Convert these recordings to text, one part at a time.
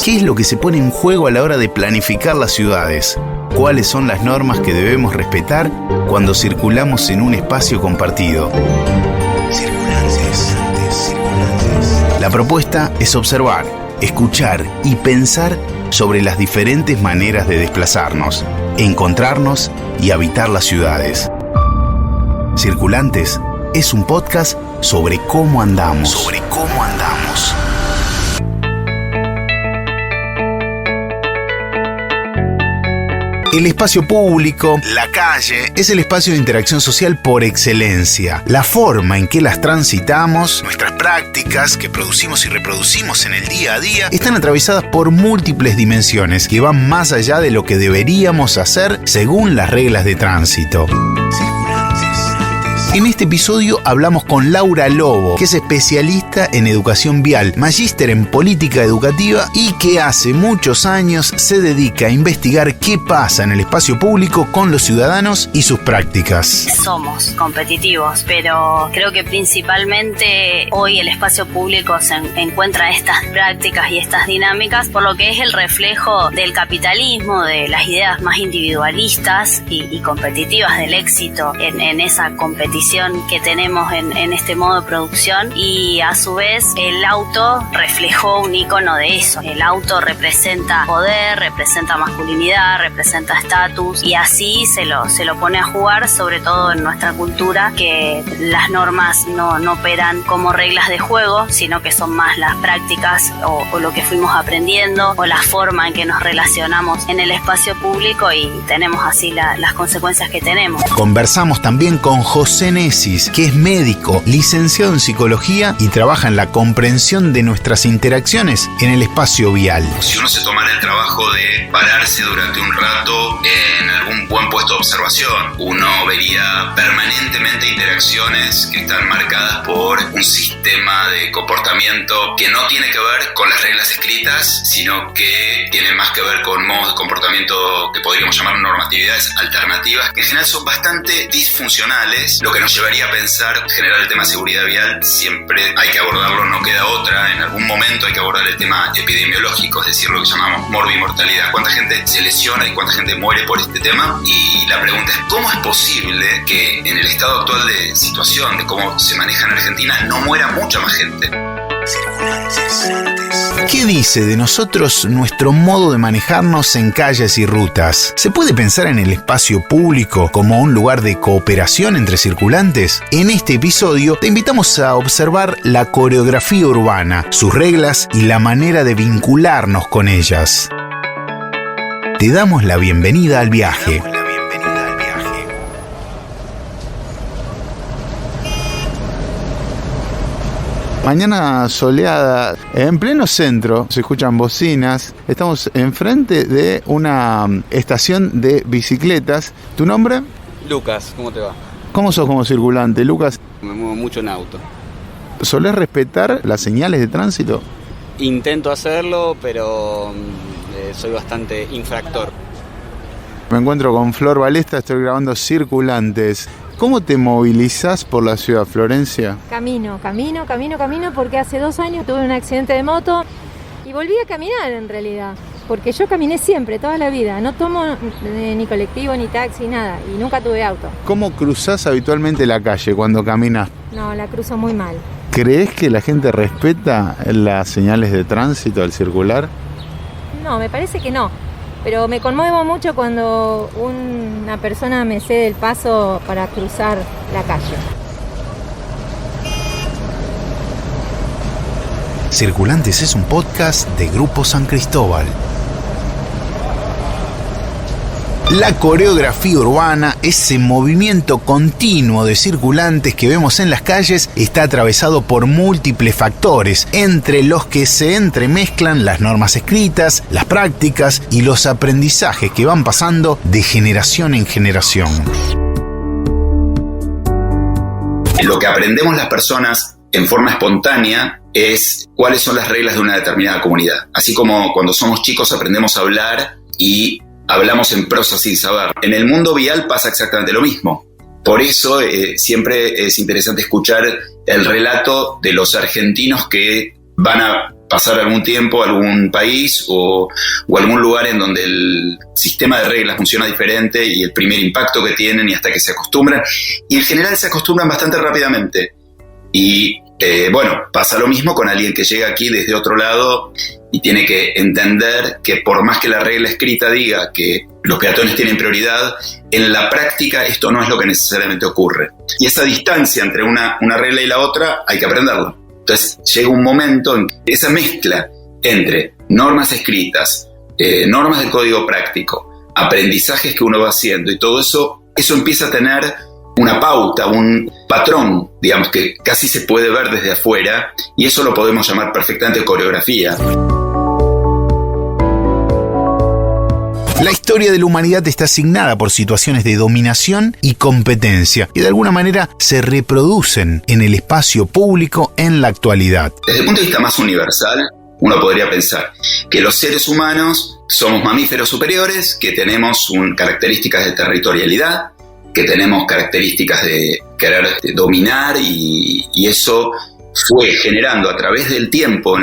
¿Qué es lo que se pone en juego a la hora de planificar las ciudades? ¿Cuáles son las normas que debemos respetar cuando circulamos en un espacio compartido? La propuesta es observar, escuchar y pensar sobre las diferentes maneras de desplazarnos, encontrarnos y habitar las ciudades. Circulantes es un podcast sobre cómo andamos. El espacio público, la calle, es el espacio de interacción social por excelencia. La forma en que las transitamos, nuestras prácticas que producimos y reproducimos en el día a día, están atravesadas por múltiples dimensiones que van más allá de lo que deberíamos hacer según las reglas de tránsito. En este episodio hablamos con Laura Lobo, que es especialista en educación vial, magíster en política educativa y que hace muchos años se dedica a investigar qué pasa en el espacio público con los ciudadanos y sus prácticas. Somos competitivos, pero creo que principalmente hoy el espacio público se encuentra estas prácticas y estas dinámicas por lo que es el reflejo del capitalismo, de las ideas más individualistas y competitivas del éxito en esa competición que tenemos en este modo de producción, y a su vez el auto reflejó un icono de eso. El auto representa poder, representa masculinidad, representa estatus, y así se lo pone a jugar, sobre todo en nuestra cultura, que las normas no operan como reglas de juego, sino que son más las prácticas o lo que fuimos aprendiendo o la forma en que nos relacionamos en el espacio público, y tenemos así las consecuencias que tenemos. Conversamos también con José Nesis, que es médico, licenciado en psicología y trabaja en la comprensión de nuestras interacciones en el espacio vial. Si uno se tomara el trabajo de pararse durante un rato en algún buen puesto de observación, uno vería permanentemente interacciones que están marcadas por un sistema de comportamiento que no tiene que ver con las reglas escritas, sino que tiene más que ver con modos de comportamiento que podríamos llamar normatividades alternativas, que en general son bastante disfuncionales, lo que nos llevaría a pensar, generar el tema seguridad vial, siempre hay que abordarlo, no queda otra, en algún momento hay que abordar el tema epidemiológico, es decir, lo que llamamos morbimortalidad, cuánta gente se lesiona y cuánta gente muere por este tema, y la pregunta es, ¿cómo es posible que en el estado actual de situación, de cómo se maneja en Argentina, no muera mucha más gente? ¿Qué dice de nosotros nuestro modo de manejarnos en calles y rutas? ¿Se puede pensar en el espacio público como un lugar de cooperación entre circulantes? En este episodio te invitamos a observar la coreografía urbana, sus reglas y la manera de vincularnos con ellas. Te damos la bienvenida al viaje. Mañana soleada, en pleno centro, se escuchan bocinas. Estamos enfrente de una estación de bicicletas. ¿Tu nombre? Lucas, ¿cómo te va? ¿Cómo sos como circulante, Lucas? Me muevo mucho en auto. ¿Solés respetar las señales de tránsito? Intento hacerlo, pero soy bastante infractor. Me encuentro con Flor Balesta, estoy grabando Circulantes. ¿Cómo te movilizás por la ciudad, Florencia? Camino, porque hace 2 años tuve un accidente de moto y volví a caminar en realidad. Porque yo caminé siempre, toda la vida. No tomo ni colectivo, ni taxi, nada. Y nunca tuve auto. ¿Cómo cruzás habitualmente la calle cuando caminas? No, la cruzo muy mal. ¿Crees que la gente respeta las señales de tránsito al circular? No, me parece que no. Pero me conmuevo mucho cuando una persona me cede el paso para cruzar la calle. Circulantes es un podcast de Grupo San Cristóbal. La coreografía urbana, ese movimiento continuo de circulantes que vemos en las calles, está atravesado por múltiples factores, entre los que se entremezclan las normas escritas, las prácticas y los aprendizajes que van pasando de generación en generación. Lo que aprendemos las personas en forma espontánea es cuáles son las reglas de una determinada comunidad. Así como cuando somos chicos aprendemos a hablar y hablamos en prosa sin saber. En el mundo vial pasa exactamente lo mismo. Por eso siempre es interesante escuchar el relato de los argentinos que van a pasar algún tiempo a algún país o algún lugar en donde el sistema de reglas funciona diferente y el primer impacto que tienen y hasta que se acostumbran. Y en general se acostumbran bastante rápidamente. Y pasa lo mismo con alguien que llega aquí desde otro lado y tiene que entender que por más que la regla escrita diga que los peatones tienen prioridad, en la práctica esto no es lo que necesariamente ocurre. Y esa distancia entre una regla y la otra hay que aprenderlo. Entonces llega un momento en que esa mezcla entre normas escritas, normas del código práctico, aprendizajes que uno va haciendo y todo eso empieza a tener una pauta, un patrón, digamos, que casi se puede ver desde afuera, y eso lo podemos llamar perfectamente coreografía. La historia de la humanidad está asignada por situaciones de dominación y competencia, que de alguna manera se reproducen en el espacio público en la actualidad. Desde el punto de vista más universal, uno podría pensar que los seres humanos somos mamíferos superiores, que tenemos características de territorialidad, que tenemos características de querer dominar, y eso fue generando a través del tiempo,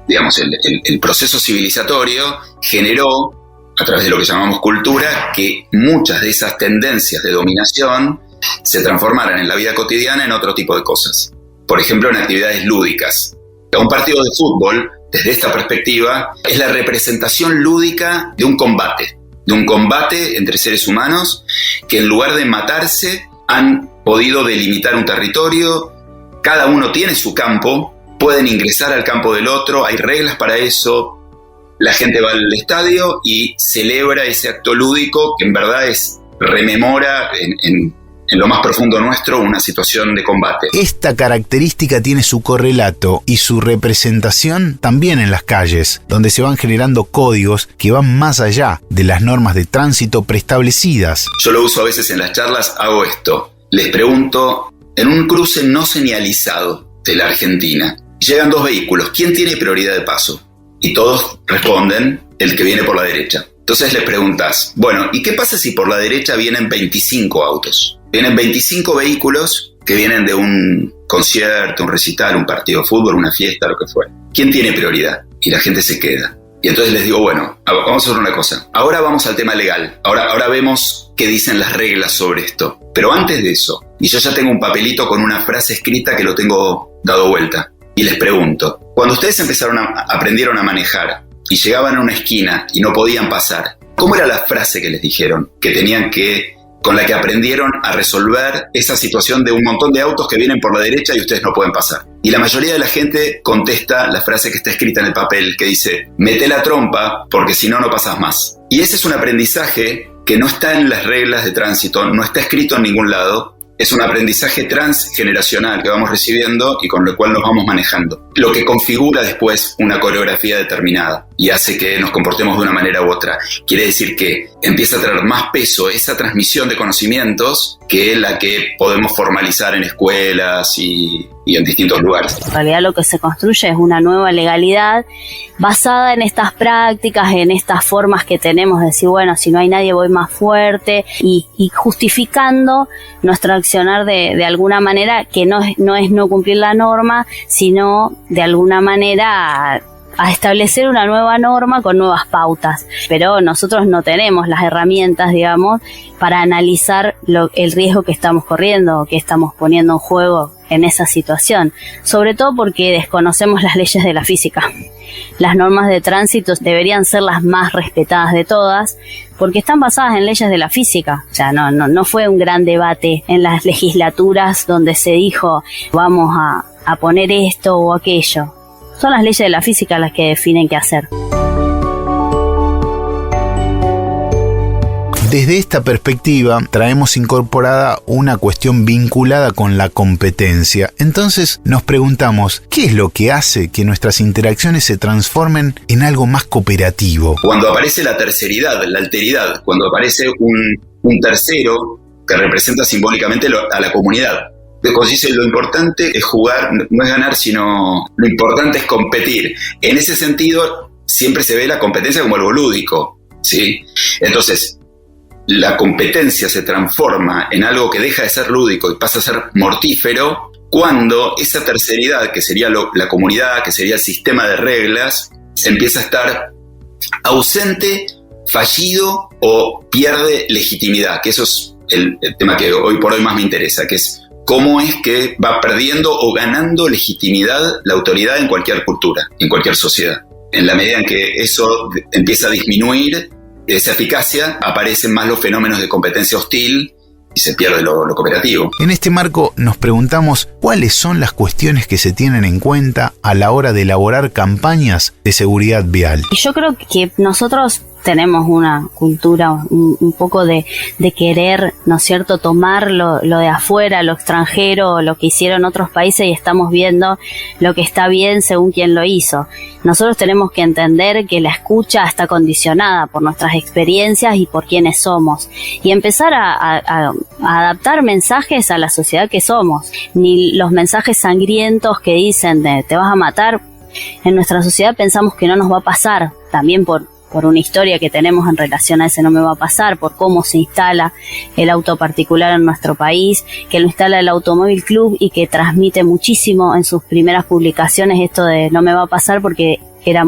el proceso civilizatorio generó, a través de lo que llamamos cultura, que muchas de esas tendencias de dominación se transformaran en la vida cotidiana en otro tipo de cosas. Por ejemplo, en actividades lúdicas. Un partido de fútbol, desde esta perspectiva, es la representación lúdica de un combate entre seres humanos que en lugar de matarse han podido delimitar un territorio, cada uno tiene su campo, pueden ingresar al campo del otro, hay reglas para eso, la gente va al estadio y celebra ese acto lúdico que en verdad rememora en lo más profundo nuestro una situación de combate. Esta característica tiene su correlato y su representación también en las calles, donde se van generando códigos que van más allá de las normas de tránsito preestablecidas. Yo lo uso a veces en las charlas, hago esto. Les pregunto, en un cruce no señalizado de la Argentina, llegan dos vehículos, ¿quién tiene prioridad de paso? Y todos responden, el que viene por la derecha. Entonces les preguntas, bueno, ¿y qué pasa si por la derecha vienen 25 autos? Vienen 25 vehículos que vienen de un concierto, un recital, un partido de fútbol, una fiesta, lo que fuera. ¿Quién tiene prioridad? Y la gente se queda. Y entonces les digo, bueno, vamos a hacer una cosa. Ahora vamos al tema legal. Ahora vemos qué dicen las reglas sobre esto. Pero antes de eso, y yo ya tengo un papelito con una frase escrita que lo tengo dado vuelta. Y les pregunto, cuando ustedes aprendieron a manejar y llegaban a una esquina y no podían pasar, ¿cómo era la frase que les dijeron con la que aprendieron a resolver esa situación de un montón de autos que vienen por la derecha y ustedes no pueden pasar? Y la mayoría de la gente contesta la frase que está escrita en el papel, que dice, mete la trompa porque si no, no pasas más. Y ese es un aprendizaje que no está en las reglas de tránsito, no está escrito en ningún lado. Es un aprendizaje transgeneracional que vamos recibiendo y con lo cual nos vamos manejando. Lo que configura después una coreografía determinada y hace que nos comportemos de una manera u otra. Quiere decir que empieza a tener más peso esa transmisión de conocimientos que la que podemos formalizar en escuelas y en distintos lugares. En realidad lo que se construye es una nueva legalidad basada en estas prácticas, en estas formas que tenemos de decir, bueno, si no hay nadie voy más fuerte y justificando nuestro accionar de alguna manera que no es no cumplir la norma, sino de alguna manera a establecer una nueva norma con nuevas pautas. Pero nosotros no tenemos las herramientas, digamos, para analizar el riesgo que estamos corriendo o que estamos poniendo en juego en esa situación. Sobre todo porque desconocemos las leyes de la física. Las normas de tránsito deberían ser las más respetadas de todas porque están basadas en leyes de la física. O sea, no fue un gran debate en las legislaturas donde se dijo vamos a poner esto o aquello. Son las leyes de la física las que definen qué hacer. Desde esta perspectiva, traemos incorporada una cuestión vinculada con la competencia. Entonces, nos preguntamos, ¿qué es lo que hace que nuestras interacciones se transformen en algo más cooperativo? Cuando aparece la terceridad, la alteridad, cuando aparece un tercero que representa simbólicamente a la comunidad. Cuando se dice lo importante es jugar, no es ganar, sino lo importante es competir. En ese sentido, siempre se ve la competencia como algo lúdico, ¿sí? Entonces, la competencia se transforma en algo que deja de ser lúdico y pasa a ser mortífero cuando esa terceridad, que sería la comunidad, que sería el sistema de reglas, empieza a estar ausente, fallido o pierde legitimidad, que eso es el tema que hoy por hoy más me interesa, que es cómo es que va perdiendo o ganando legitimidad la autoridad en cualquier cultura, en cualquier sociedad. En la medida en que eso empieza a disminuir esa eficacia, aparecen más los fenómenos de competencia hostil y se pierde lo cooperativo. En este marco nos preguntamos cuáles son las cuestiones que se tienen en cuenta a la hora de elaborar campañas de seguridad vial. Y yo creo que nosotros tenemos una cultura un poco de querer, ¿no es cierto?, tomar lo de afuera, lo extranjero, lo que hicieron otros países, y estamos viendo lo que está bien según quien lo hizo. Nosotros tenemos que entender que la escucha está condicionada por nuestras experiencias y por quienes somos, y empezar a adaptar mensajes a la sociedad que somos. Ni los mensajes sangrientos que dicen de te vas a matar, en nuestra sociedad pensamos que no nos va a pasar, también por una historia que tenemos en relación a ese no me va a pasar, por cómo se instala el auto particular en nuestro país, que lo instala el Automóvil Club y que transmite muchísimo en sus primeras publicaciones esto de no me va a pasar, porque era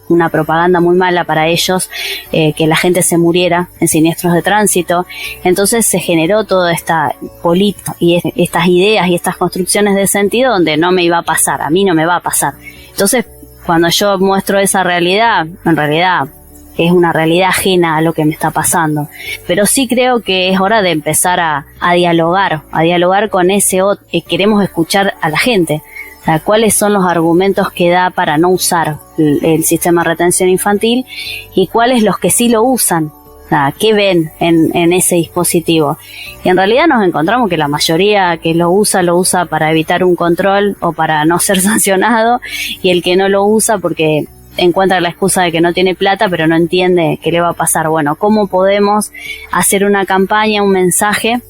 una propaganda muy mala para ellos, que la gente se muriera en siniestros de tránsito. Entonces se generó toda esta política y estas ideas y estas construcciones de sentido donde no me iba a pasar, a mí no me va a pasar. Entonces, cuando yo muestro esa realidad, en realidad es una realidad ajena a lo que me está pasando. Pero sí creo que es hora de empezar a dialogar con ese otro. Queremos escuchar a la gente. O sea, cuáles son los argumentos que da para no usar el sistema de retención infantil y cuáles los que sí lo usan. O sea, ¿qué ven en ese dispositivo? Y en realidad nos encontramos que la mayoría que lo usa para evitar un control o para no ser sancionado, y el que no lo usa porque encuentra la excusa de que no tiene plata pero no entiende qué le va a pasar. Bueno, ¿cómo podemos hacer una campaña, un mensaje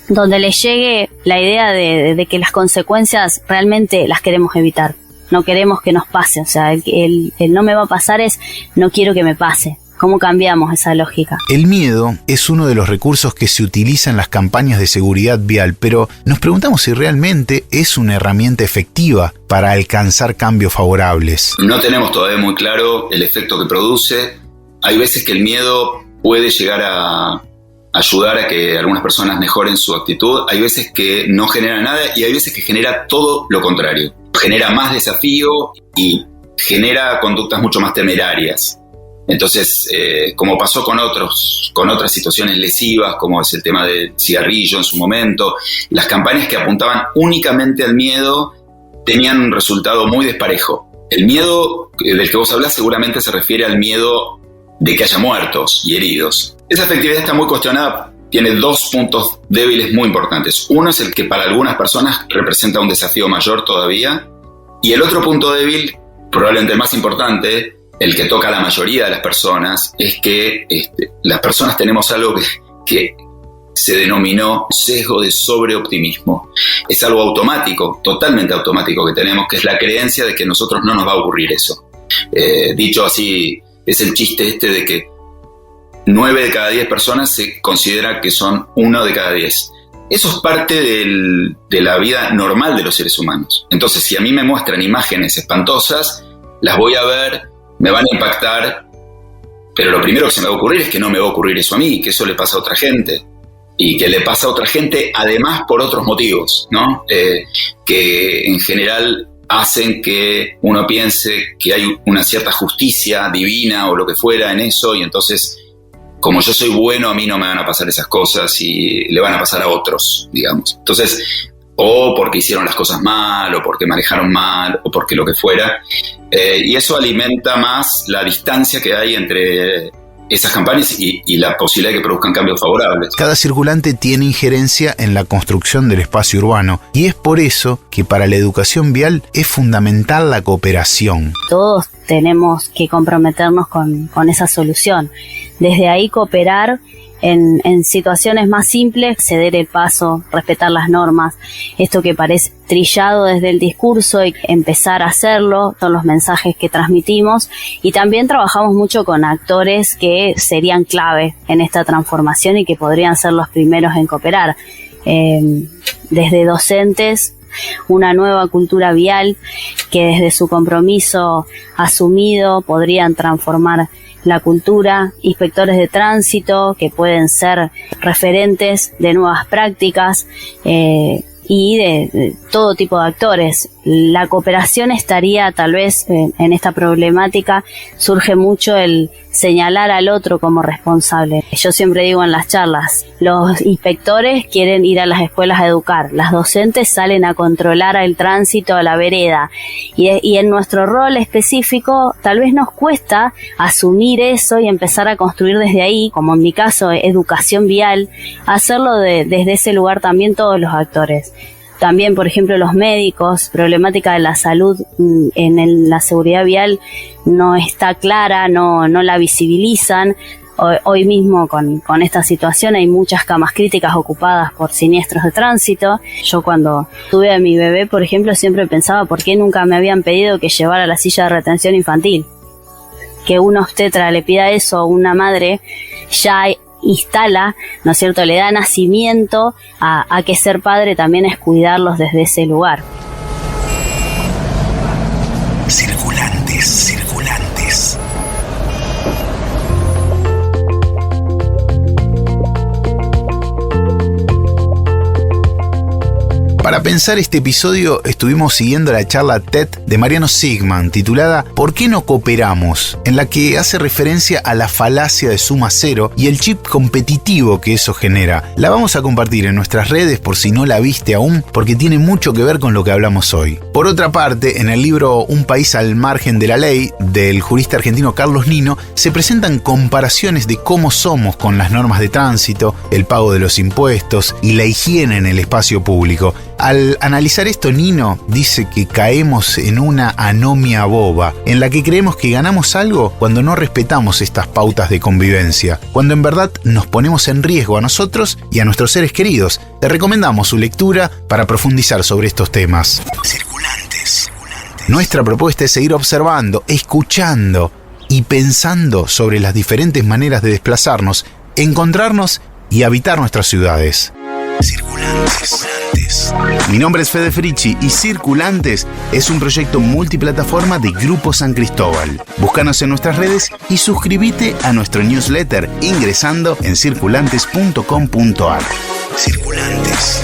donde le llegue la idea de que las consecuencias realmente las queremos evitar? No queremos que nos pase, o sea, el no me va a pasar es no quiero que me pase. ¿Cómo cambiamos esa lógica? El miedo es uno de los recursos que se utiliza en las campañas de seguridad vial, pero nos preguntamos si realmente es una herramienta efectiva para alcanzar cambios favorables. No tenemos todavía muy claro el efecto que produce. Hay veces que el miedo puede llegar a ayudar a que algunas personas mejoren su actitud. Hay veces que no genera nada y hay veces que genera todo lo contrario. Genera más desafío y genera conductas mucho más temerarias. Entonces, como pasó con otras situaciones lesivas, como es el tema del cigarrillo en su momento, las campañas que apuntaban únicamente al miedo tenían un resultado muy desparejo. El miedo del que vos hablás seguramente se refiere al miedo de que haya muertos y heridos. Esa efectividad está muy cuestionada. Tiene dos puntos débiles muy importantes. Uno es el que para algunas personas representa un desafío mayor todavía. Y el otro punto débil, probablemente el más importante, el que toca a la mayoría de las personas, es que las personas tenemos algo que se denominó sesgo de sobreoptimismo. Es algo automático, totalmente automático que tenemos, que es la creencia de que a nosotros no nos va a ocurrir eso. Dicho así, es el chiste de que 9 de cada 10 personas se considera que son 1 de cada 10. Eso es parte de la vida normal de los seres humanos. Entonces, si a mí me muestran imágenes espantosas, las voy a ver, me van a impactar, pero lo primero que se me va a ocurrir es que no me va a ocurrir eso a mí, que eso le pasa a otra gente, y que le pasa a otra gente además por otros motivos, ¿no? Que en general hacen que uno piense que hay una cierta justicia divina o lo que fuera en eso, y entonces, como yo soy bueno, a mí no me van a pasar esas cosas y le van a pasar a otros, digamos. Entonces, o porque hicieron las cosas mal, o porque manejaron mal, o porque lo que fuera. Y eso alimenta más la distancia que hay entre esas campañas y la posibilidad de que produzcan cambios favorables. Cada circulante tiene injerencia en la construcción del espacio urbano, y es por eso que para la educación vial es fundamental la cooperación. Todos tenemos que comprometernos con esa solución. Desde ahí cooperar en situaciones más simples, ceder el paso, respetar las normas, esto que parece trillado desde el discurso y empezar a hacerlo, son los mensajes que transmitimos, y también trabajamos mucho con actores que serían clave en esta transformación y que podrían ser los primeros en cooperar, desde docentes una nueva cultura vial que desde su compromiso asumido podrían transformar la cultura, inspectores de tránsito que pueden ser referentes de nuevas prácticas y de todo tipo de actores. La cooperación estaría tal vez en esta problemática, surge mucho el señalar al otro como responsable. Yo siempre digo en las charlas, los inspectores quieren ir a las escuelas a educar, las docentes salen a controlar el tránsito a la vereda y en nuestro rol específico tal vez nos cuesta asumir eso y empezar a construir desde ahí, como en mi caso educación vial, hacerlo desde ese lugar también todos los actores. También, por ejemplo, los médicos, problemática de la salud en la seguridad vial no está clara, no la visibilizan. Hoy mismo con esta situación hay muchas camas críticas ocupadas por siniestros de tránsito. Yo cuando tuve a mi bebé, por ejemplo, siempre pensaba por qué nunca me habían pedido que llevara la silla de retención infantil. Que una obstetra le pida eso a una madre ya instala, ¿no es cierto?, le da nacimiento a que ser padre también es cuidarlos desde ese lugar. Circulantes. Para pensar este episodio estuvimos siguiendo la charla TED de Mariano Sigman titulada ¿Por qué no cooperamos?, en la que hace referencia a la falacia de suma cero y el chip competitivo que eso genera. La vamos a compartir en nuestras redes por si no la viste aún, porque tiene mucho que ver con lo que hablamos hoy. Por otra parte, en el libro Un país al margen de la ley del jurista argentino Carlos Nino se presentan comparaciones de cómo somos con las normas de tránsito, el pago de los impuestos y la higiene en el espacio público. Al analizar esto, Nino dice que caemos en una anomia boba, en la que creemos que ganamos algo cuando no respetamos estas pautas de convivencia, cuando en verdad nos ponemos en riesgo a nosotros y a nuestros seres queridos. Te recomendamos su lectura para profundizar sobre estos temas. Circulantes. Nuestra propuesta es seguir observando, escuchando y pensando sobre las diferentes maneras de desplazarnos, encontrarnos y habitar nuestras ciudades. Circulantes. Mi nombre es Fede Fricci y Circulantes es un proyecto multiplataforma de Grupo San Cristóbal. Búscanos en nuestras redes y suscríbete a nuestro newsletter ingresando en circulantes.com.ar. Circulantes.